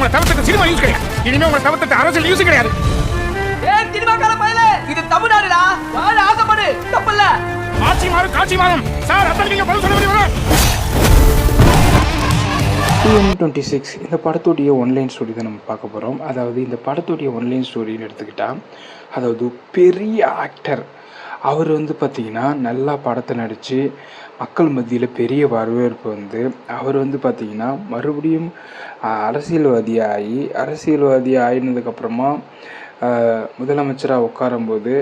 உங்களை தவிர்த்து cinema use கிடையாது. இனிமே உங்களை தவிர்த்து அரசியல் யூஸ் கிடையாது. ஏன் சினிமாக்கார பையலே, இது தமிழ்நாடுடா. வாழ ஆசைப்படு, தப்பில்ல. ஆட்சி மாறும் காட்சி மாறும். சார் அத்தனை நீங்க பதில் சொல்ல முடியுமா? TN26 இந்த படத்துடைய ஒன்லைன் ஸ்டோரி தான் நம்ம பார்க்க போகிறோம். அதாவது இந்த படத்துடைய ஒன்லைன் ஸ்டோரின்னு எடுத்துக்கிட்டால், அதாவது பெரிய ஆக்டர் அவர் வந்து பார்த்திங்கன்னா நல்லா படத்தை நடித்து மக்கள் மத்தியில் பெரிய வரவேற்பு வந்து அவர் வந்து பார்த்திங்கன்னா மறுபடியும் அரசியல்வாதி ஆயினதுக்கப்புறமா முதலமைச்சராக உட்காரும்போது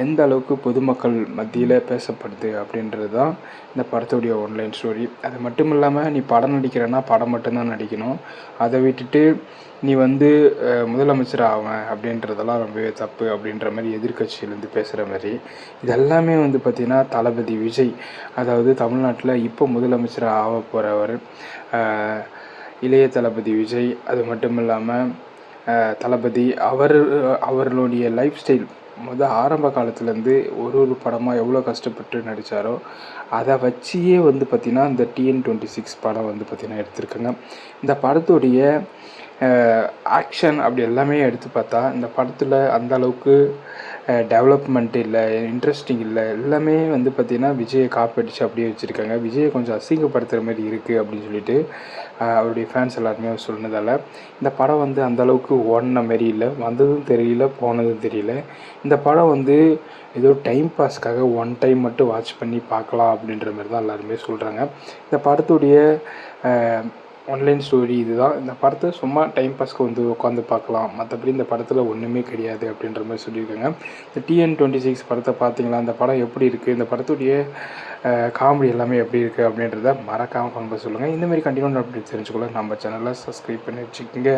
எந்த அளவுக்கு பொதுமக்கள் மத்தியில் பேசப்படுது அப்படின்றது தான் இந்த படத்துடைய ஒன்லைன் ஸ்டோரி. அது மட்டும் இல்லாமல் நீ படம் நடிக்கிறன்னா படம் மட்டும்தான் நடிக்கணும், அதை விட்டுட்டு நீ வந்து முதலமைச்சர் ஆவேன் அப்படின்றதெல்லாம் ரொம்பவே தப்பு அப்படின்ற மாதிரி எதிர்கட்சியிலேருந்து பேசுகிற மாதிரி இதெல்லாமே வந்து பார்த்திங்கன்னா தளபதி விஜய், அதாவது தமிழ்நாட்டில் இப்போ முதலமைச்சர் ஆக போகிறவர் இளைய தளபதி விஜய், அது மட்டும் இல்லாமல் தளபதி அவர்களுடைய லைஃப் ஸ்டைல் ஆரம்ப காலத்துலேருந்து ஒரு படமாக எவ்வளோ கஷ்டப்பட்டு நடித்தாரோ அதை வச்சியே வந்து பார்த்திங்கன்னா இந்த TN26 படம் வந்து பார்த்திங்கன்னா எடுத்திருக்காங்க. இந்த படத்துடைய ஆக்ஷன் அப்படி எல்லாமே எடுத்து பார்த்தா இந்த படத்தில் அந்த அளவுக்கு டெவலப்மெண்ட் இல்லை, இன்ட்ரெஸ்டிங் இல்லை. எல்லாமே வந்து பார்த்திங்கன்னா விஜயை காப்படிச்சு அப்படியே வச்சுருக்காங்க. விஜயை கொஞ்சம் அசிங்கப்படுத்துகிற மாதிரி இருக்குது அப்படின்னு சொல்லிட்டு அவருடைய ஃபேன்ஸ் எல்லாருமே சொன்னதால் இந்த படம் வந்து அந்தளவுக்கு ஓடின மாரி இல்லை, வந்ததும் தெரியல போனதும் தெரியல. இந்த படம் வந்து ஏதோ டைம் பாஸ்க்காக ஒன் டைம் மட்டும் வாட்ச் பண்ணி பார்க்கலாம் அப்படின்ற மாதிரி தான் எல்லாருமே சொல்கிறாங்க. இந்த படத்துடைய ஒன்லைன் ஸ்டோரி இதுதான். இந்த படத்தை சும்மா டைம் பாஸ்க்கு வந்து உட்காந்து பார்க்கலாம், மற்றபடி இந்த படத்தில் ஒன்றுமே கிடையாது அப்படின்ற மாதிரி சொல்லியிருக்காங்க. இந்த TN26 படத்தை பார்த்தீங்களா, இந்த படம் எப்படி இருக்குது, இந்த படத்துடைய காமெடி எல்லாமே எப்படி இருக்குது அப்படின்றத மறக்காமல் கமெண்ட் சொல்லுங்கள். இந்தமாதிரி கண்டினியூ அப்படி தெரிஞ்சுக்கொள்ள நம்ம சேனலை சப்ஸ்கிரைப் பண்ணி வச்சுக்கோங்க.